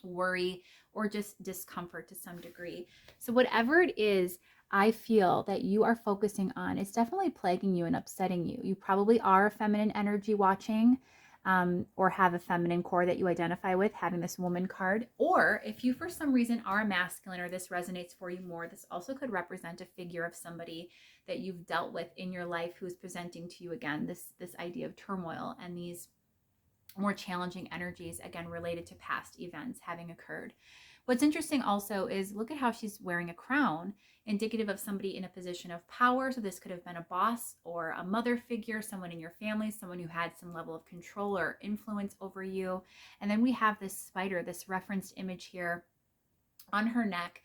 worry, or just discomfort to some degree. So whatever it is I feel that you are focusing on, it's definitely plaguing you and upsetting you. You probably are a feminine energy watching. or have a feminine core that you identify with, having this woman card. Or if you for some reason are masculine or this resonates for you more, this also could represent a figure of somebody that you've dealt with in your life who's presenting to you again this idea of turmoil and these more challenging energies, again related to past events having occurred. What's interesting also is look at how she's wearing a crown, indicative of somebody in a position of power. So this could have been a boss or a mother figure, someone in your family, someone who had some level of control or influence over you. And then we have this spider, this referenced image here on her neck,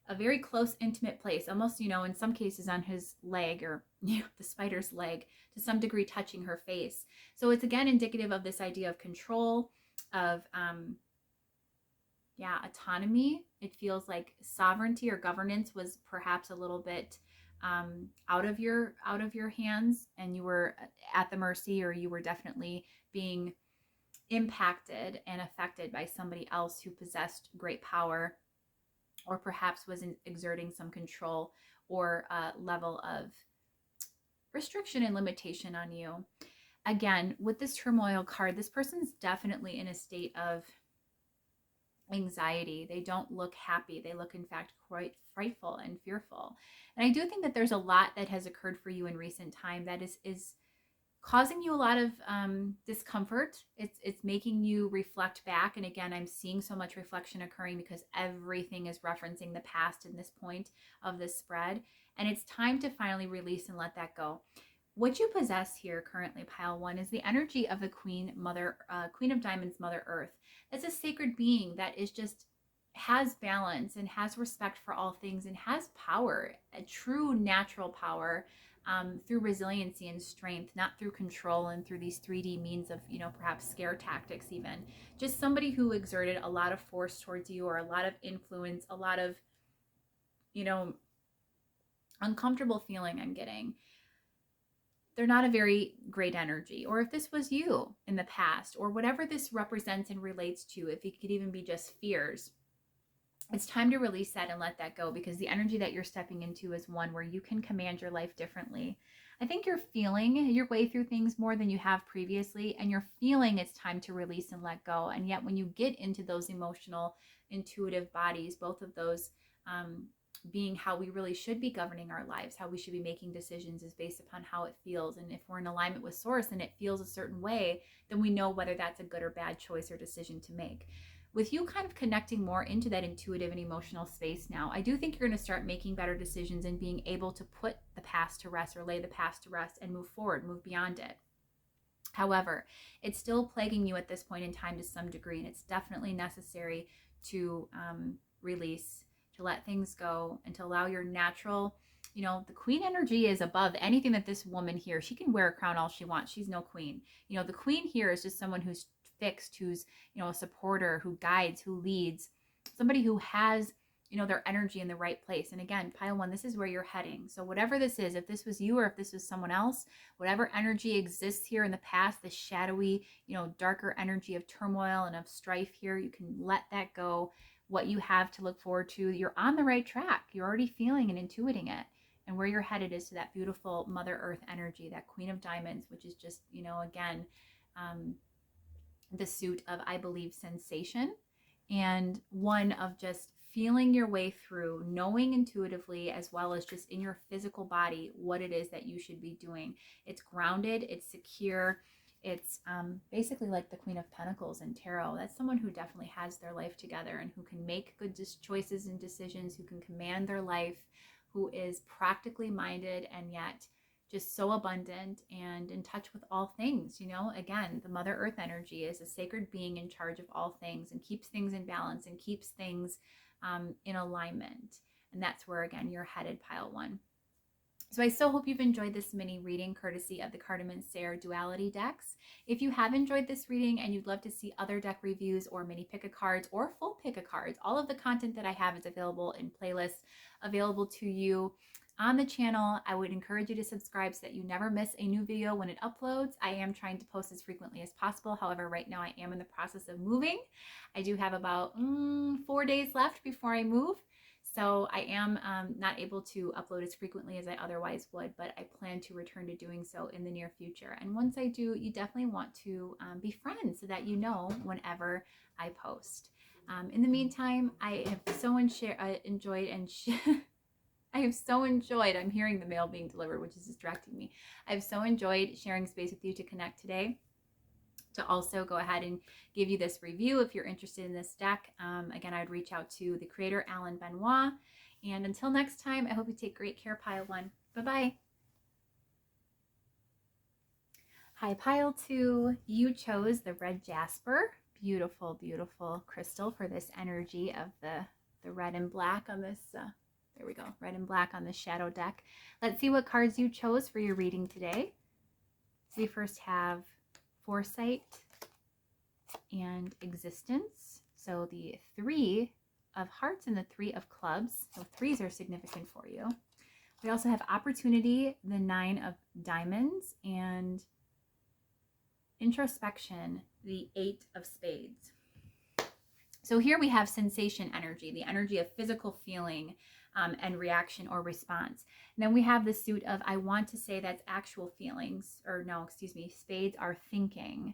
a very close, intimate place, almost, in some cases on his leg, or the spider's leg, to some degree touching her face. So it's again indicative of this idea of control, of autonomy. It feels like sovereignty or governance was perhaps a little bit out of your hands, and you were at the mercy, or you were definitely being impacted and affected by somebody else who possessed great power, or perhaps was exerting some control or level of restriction and limitation on you. Again, with this turmoil card, this person's definitely in a state of anxiety. They don't look happy. They look, in fact, quite frightful and fearful. And I do think that there's a lot that has occurred for you in recent time that is causing you a lot of discomfort. It's making you reflect back. And again, I'm seeing so much reflection occurring because everything is referencing the past in this point of this spread. And it's time to finally release and let that go. What you possess here currently, pile one, is the energy of the Queen of Diamonds, Mother Earth. That's a sacred being that is just has balance and has respect for all things and has power, a true natural power, through resiliency and strength, not through control and through these 3D means of, perhaps scare tactics even. Just somebody who exerted a lot of force towards you, or a lot of influence, a lot of, uncomfortable feeling I'm getting. They're not a very great energy. Or if this was you in the past, or whatever this represents and relates to, if it could even be just fears, it's time to release that and let that go, because the energy that you're stepping into is one where you can command your life differently. I think you're feeling your way through things more than you have previously, and you're feeling it's time to release and let go. And yet when you get into those emotional, intuitive bodies, both of those being how we really should be governing our lives, how we should be making decisions, is based upon how it feels. And if we're in alignment with source and it feels a certain way, then we know whether that's a good or bad choice or decision to make. With you kind of connecting more into that intuitive and emotional space now, I do think you're going to start making better decisions and being able to put the past to rest, or lay the past to rest, and move forward, move beyond it. However, it's still plaguing you at this point in time to some degree, and it's definitely necessary to release, to let things go, and to allow your natural, the queen energy is above anything that this woman here, she can wear a crown all she wants. She's no queen. The queen here is just someone who's fixed, who's, a supporter, who guides, who leads, somebody who has, their energy in the right place. And again, pile one, this is where you're heading. So whatever this is, if this was you or if this was someone else, whatever energy exists here in the past, the shadowy, darker energy of turmoil and of strife here, you can let that go. What you have to look forward to, you're on the right track. You're already feeling and intuiting it. And where you're headed is to that beautiful Mother Earth energy, that Queen of Diamonds, which is just, again, the suit of, I believe, sensation, and one of just feeling your way through, knowing intuitively as well as just in your physical body what it is that you should be doing. It's grounded, it's secure. It's basically like the Queen of Pentacles in tarot. That's someone who definitely has their life together and who can make good choices and decisions, who can command their life, who is practically minded and yet just so abundant and in touch with all things. Again, the Mother Earth energy is a sacred being in charge of all things and keeps things in balance and keeps things in alignment. And that's where, again, you're headed, pile one. So I so hope you've enjoyed this mini reading courtesy of the Cartomancer Duality decks. If you have enjoyed this reading and you'd love to see other deck reviews or mini pick a cards or full pick a cards, all of the content that I have is available in playlists available to you on the channel. I would encourage you to subscribe so that you never miss a new video when it uploads. I am trying to post as frequently as possible. However, right now I am in the process of moving. I do have about 4 days left before I move. So I am not able to upload as frequently as I otherwise would, but I plan to return to doing so in the near future. And once I do, you definitely want to be friends so that you know whenever I post. In the meantime, I have so enjoyed and I have so enjoyed, I'm hearing the mail being delivered, which is distracting me. I've so enjoyed sharing space with you to connect today, to also go ahead and give you this review if you're interested in this deck. Again, I'd reach out to the creator, Alain Benoit. And until next time, I hope you take great care, Pile 1. Bye-bye. Hi, Pile 2. You chose the red jasper. Beautiful, beautiful crystal for this energy of the red and black on this, there we go, red and black on the shadow deck. Let's see what cards you chose for your reading today. So we first have Foresight and Existence. So the 3 of Hearts and the 3 of Clubs. So 3s are significant for you. We also have Opportunity, the 9 of Diamonds, and Introspection, the 8 of Spades. So here we have sensation energy, the energy of physical feeling and reaction or response. And then we have the suit of, I want to say that's actual feelings, or no, excuse me, spades are thinking.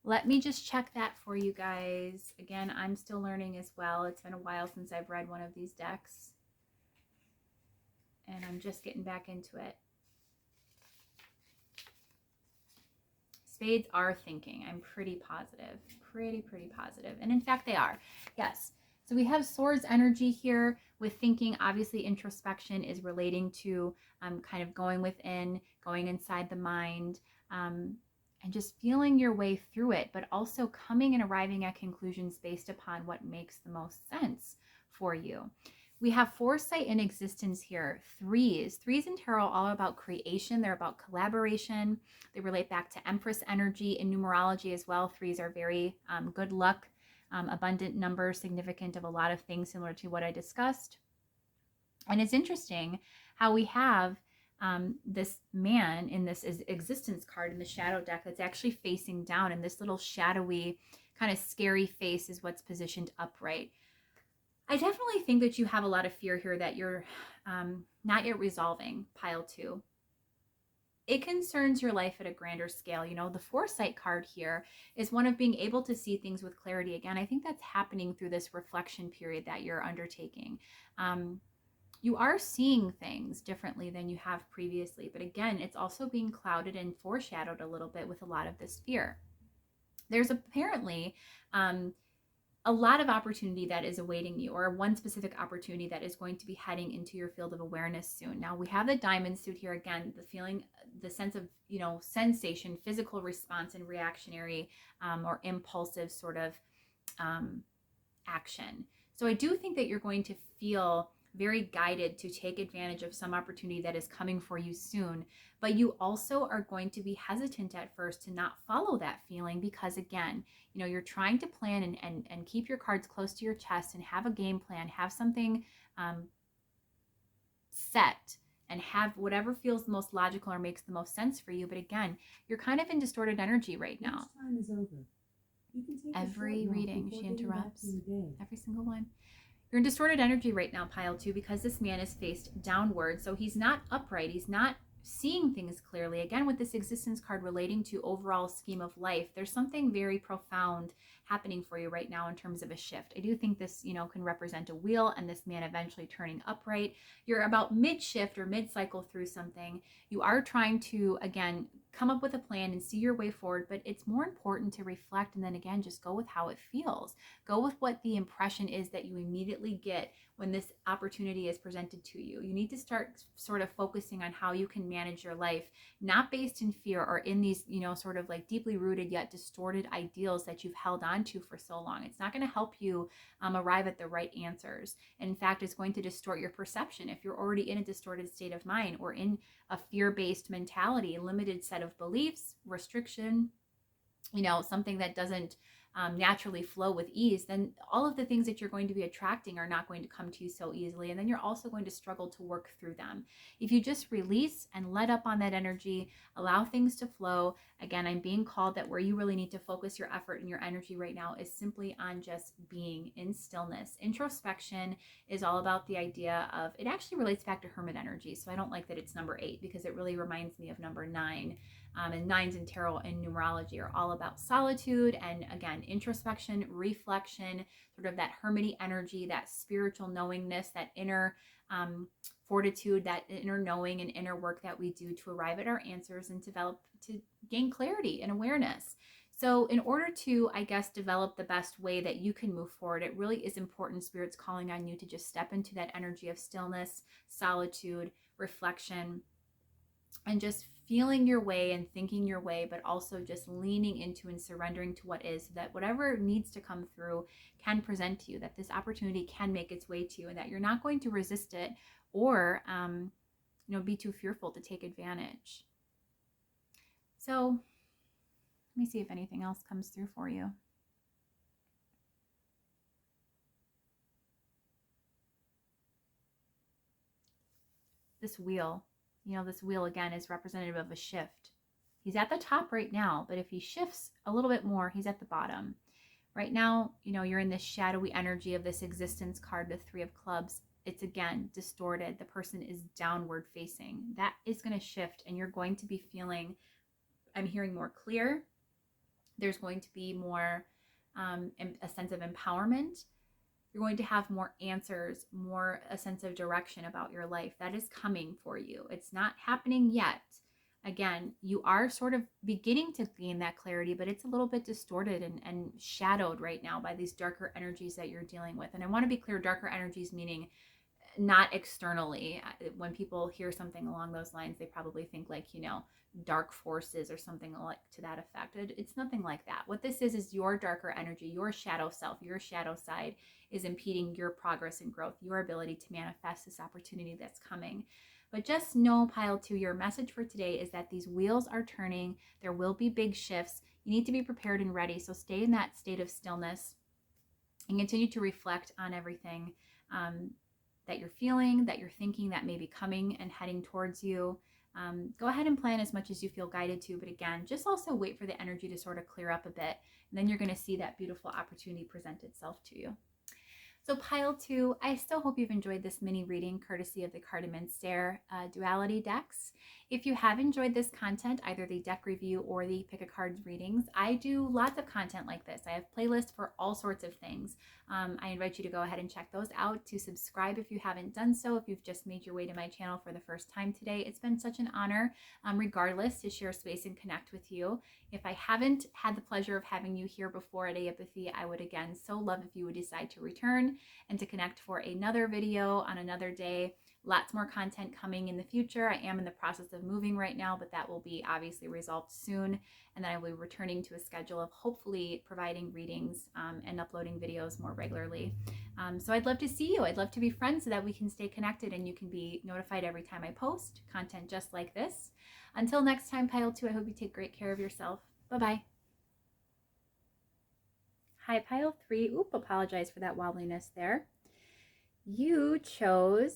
Let me just check that for you guys. Again, I'm still learning as well. It's been a while since I've read one of these decks, and I'm just getting back into it. Spades are thinking. I'm pretty positive, pretty positive. And in fact, they are. Yes. So we have Swords energy here with thinking. Obviously, introspection is relating to kind of going within, going inside the mind, and just feeling your way through it, but also coming and arriving at conclusions based upon what makes the most sense for you. We have Foresight and Existence here. 3s in tarot are all about creation. They're about collaboration. They relate back to Empress energy in numerology as well. 3s are very good luck, abundant number, significant of a lot of things similar to what I discussed. And it's interesting how we have this man in this Existence card in the shadow deck that's actually facing down, and this little shadowy kind of scary face is what's positioned upright. I definitely think that you have a lot of fear here that you're not yet resolving, Pile 2. It concerns your life at a grander scale. You know, the Foresight card here is one of being able to see things with clarity. Again, I think that's happening through this reflection period that you're undertaking. You are seeing things differently than you have previously, but again, it's also being clouded and foreshadowed a little bit with a lot of this fear. There's apparently a lot of opportunity that is awaiting you, or one specific opportunity that is going to be heading into your field of awareness soon. Now we have the Diamond suit here again, the feeling, the sense of, you know, sensation, physical response, and reactionary or impulsive sort of action. So I do think that you're going to feel very guided to take advantage of some opportunity that is coming for you soon, but you also are going to be hesitant at first to not follow that feeling, because again, you know, you're trying to plan and keep your cards close to your chest and have a game plan, have something set, and have whatever feels the most logical or makes the most sense for you. But again, you're kind of in distorted energy right now. Time is over. You can take every reading she interrupts, every single one. You're in distorted energy right now, Pile 2, because this man is faced downward. So he's not upright. He's not seeing things clearly. Again, with this Existence card relating to overall scheme of life, there's something very profound happening for you right now in terms of a shift. I do think this, you know, can represent a wheel and this man eventually turning upright. You're about mid-shift or mid-cycle through something. You are trying to, again, come up with a plan and see your way forward, but it's more important to reflect and then again just go with how it feels. Go with what the impression is that you immediately get when this opportunity is presented to you. You need to start sort of focusing on how you can manage your life, not based in fear or in these, you know, sort of like deeply rooted yet distorted ideals that you've held on to for so long. It's not going to help you arrive at the right answers. In fact, it's going to distort your perception. If you're already in a distorted state of mind or in a fear-based mentality, limited set of beliefs, restriction, you know, something that doesn't naturally flow with ease, then all of the things that you're going to be attracting are not going to come to you so easily. And then you're also going to struggle to work through them. If you just release and let up on that energy, allow things to flow. Again, I'm being called that where you really need to focus your effort and your energy right now is simply on just being in stillness. Introspection is all about the idea of, it actually relates back to hermit energy. So I don't like that it's number 8 because it really reminds me of number 9. And 9s in tarot and numerology are all about solitude and, again, introspection, reflection, sort of that hermity energy, that spiritual knowingness, that inner fortitude, that inner knowing and inner work that we do to arrive at our answers and to gain clarity and awareness. So in order to, I guess, develop the best way that you can move forward, it really is important, Spirit's calling on you to just step into that energy of stillness, solitude, reflection, and just feeling your way and thinking your way, but also just leaning into and surrendering to what is, so that whatever needs to come through can present to you, that this opportunity can make its way to you, and that you're not going to resist it or be too fearful to take advantage. So let me see if anything else comes through for you. This wheel. This wheel again is representative of a shift. He's at the top right now, but if he shifts a little bit more, he's at the bottom. Right now, you're in this shadowy energy of this existence card, the 3 of clubs. It's again distorted. The person is downward facing. That is going to shift, and you're going to be feeling, I'm hearing, more clear. There's going to be more a sense of empowerment. You're going to have more answers, more a sense of direction about your life. That is coming for you. It's not happening yet. Again, you are sort of beginning to gain that clarity, but it's a little bit distorted and shadowed right now by these darker energies that you're dealing with. And I want to be clear, darker energies meaning not externally. When people hear something along those lines, they probably think like, dark forces or something like to that effect. It's nothing like that. What this is your darker energy, your shadow self, your shadow side is impeding your progress and growth, your ability to manifest this opportunity that's coming. But just know, pile 2, your message for today is that these wheels are turning. There will be big shifts. You need to be prepared and ready. So stay in that state of stillness and continue to reflect on everything that you're feeling, that you're thinking, that may be coming and heading towards you. Go ahead and plan as much as you feel guided to, but again, just also wait for the energy to sort of clear up a bit, and then you're going to see that beautiful opportunity present itself to you. So pile 2, I still hope you've enjoyed this mini reading courtesy of the Cartomancer Duality decks. If you have enjoyed this content, either the deck review or the pick a cards readings, I do lots of content like this. I have playlists for all sorts of things. I invite you to go ahead and check those out, to subscribe if you haven't done so. If you've just made your way to my channel for the first time today, it's been such an honor, regardless, to share space and connect with you. If I haven't had the pleasure of having you here before at Aeipathy, I would again so love if you would decide to return and to connect for another video on another day. Lots more content coming in the future. I am in the process of moving right now, but that will be obviously resolved soon. And then I will be returning to a schedule of hopefully providing readings and uploading videos more regularly. So I'd love to see you. I'd love to be friends so that we can stay connected and you can be notified every time I post content just like this. Until next time, pile 2, I hope you take great care of yourself. Bye-bye. Hi, pile 3. Oop, apologize for that wobbliness there. You chose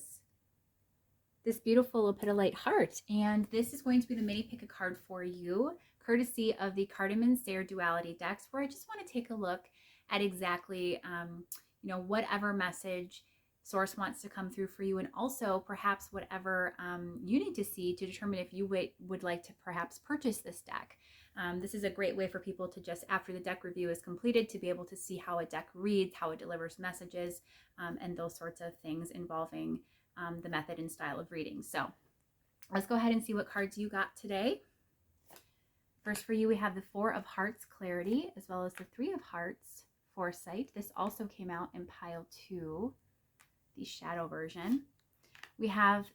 this beautiful lepidolite heart, and this is going to be the mini pick a card for you, courtesy of the Cartomancer Duality decks, where I just want to take a look at exactly, whatever message Source wants to come through for you, and also perhaps whatever you need to see to determine if you would like to perhaps purchase this deck. This is a great way for people to just, after the deck review is completed, to be able to see how a deck reads, how it delivers messages, and those sorts of things involving the method and style of reading. So let's go ahead and see what cards you got today. First for you, we have the 4 of Hearts, Clarity, as well as the 3 of Hearts, Foresight. This also came out in pile 2, the shadow version. We have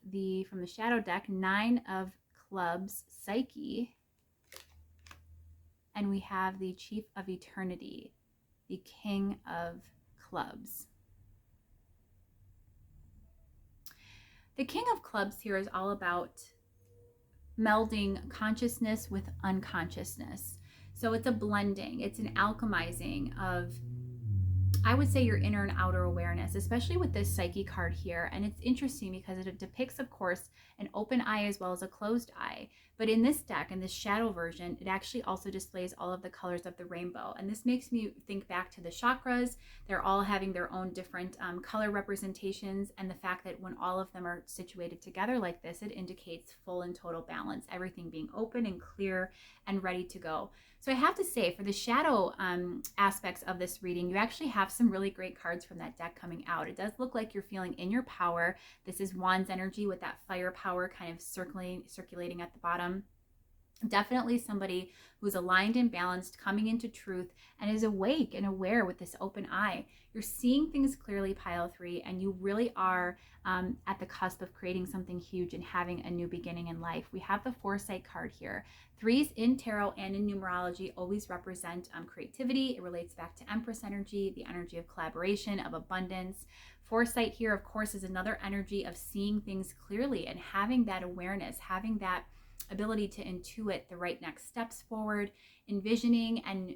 from the shadow deck, 9 of Clubs, Psyche. And we have the Chief of Eternity, the King of Clubs. The King of Clubs here is all about melding consciousness with unconsciousness. So it's a blending, it's an alchemizing of, I would say, your inner and outer awareness, especially with this Psyche card here. And it's interesting because it depicts, of course, an open eye as well as a closed eye. But in this deck, in this shadow version, it actually also displays all of the colors of the rainbow. And this makes me think back to the chakras. They're all having their own different color representations. And the fact that when all of them are situated together like this, it indicates full and total balance, everything being open and clear and ready to go. So I have to say, for the shadow aspects of this reading, you actually have some really great cards from that deck coming out. It does look like you're feeling in your power. This is Wands energy with that fire power kind of circulating at the bottom. Definitely somebody who's aligned and balanced, coming into truth, and is awake and aware with this open eye. You're seeing things clearly, pile 3, and you really are at the cusp of creating something huge and having a new beginning in life. We have the Foresight card here. 3s in tarot and in numerology always represent creativity. It relates back to Empress energy, the energy of collaboration, of abundance. Foresight here, of course, is another energy of seeing things clearly and having that awareness, having that ability to intuit the right next steps forward, envisioning and,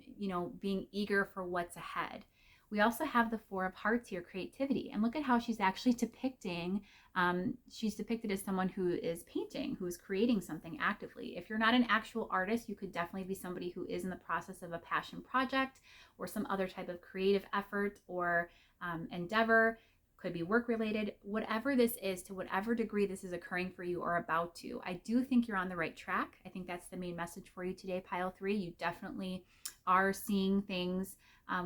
being eager for what's ahead. We also have the 4 of Hearts here, creativity. And look at how she's actually depicting, she's depicted as someone who is painting, who is creating something actively. If you're not an actual artist, you could definitely be somebody who is in the process of a passion project or some other type of creative effort or endeavor. Could be work related, whatever this is, to whatever degree this is occurring for you or about to. I do think you're on the right track. I think that's the main message for you today, pile 3. You definitely are seeing things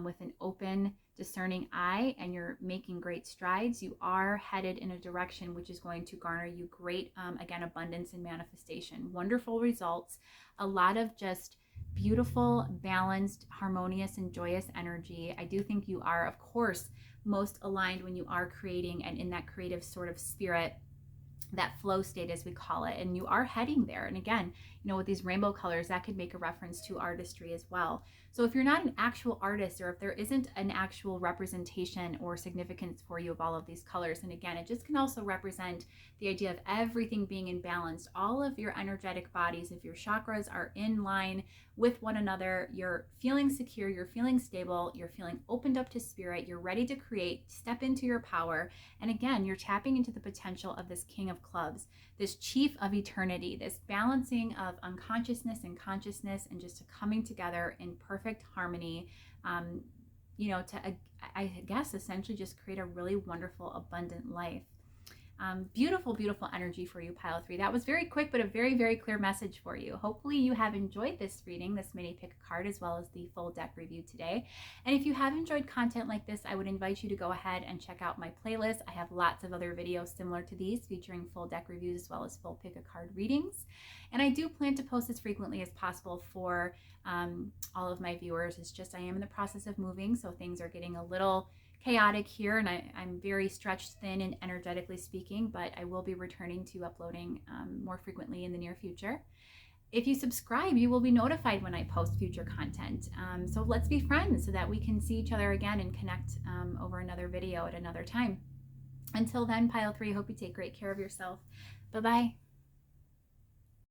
with an open, discerning eye, and you're making great strides. You are headed in a direction which is going to garner you great, again, abundance and manifestation. Wonderful results. A lot of just beautiful, balanced, harmonious, and joyous energy. I do think you are, of course, most aligned when you are creating and in that creative sort of spirit, that flow state as we call it, and you are heading there. And again, with these rainbow colors, that could make a reference to artistry as well. So if you're not an actual artist, or if there isn't an actual representation or significance for you of all of these colors, and again, it just can also represent the idea of everything being in balance, all of your energetic bodies. If your chakras are in line with one another, you're feeling secure, you're feeling stable, you're feeling opened up to spirit, you're ready to create, step into your power. And again, you're tapping into the potential of this King of Clubs, this Chief of Eternity, this balancing of unconsciousness and consciousness, and just a coming together in perfect harmony, to, I guess, essentially just create a really wonderful, abundant life. Beautiful, beautiful energy for you, pile 3. That was very quick, but a very, very clear message for you. Hopefully you have enjoyed this reading, this mini pick a card, as well as the full deck review today. And if you have enjoyed content like this, I would invite you to go ahead and check out my playlist. I have lots of other videos similar to these featuring full deck reviews as well as full pick a card readings. And I do plan to post as frequently as possible for all of my viewers. It's just I am in the process of moving, so things are getting a little chaotic here, and I'm very stretched thin and energetically speaking, but I will be returning to uploading more frequently in the near future. If you subscribe, you will be notified when I post future content. So let's be friends so that we can see each other again and connect over another video at another time. Until then, pile 3, hope you take great care of yourself. Bye-bye.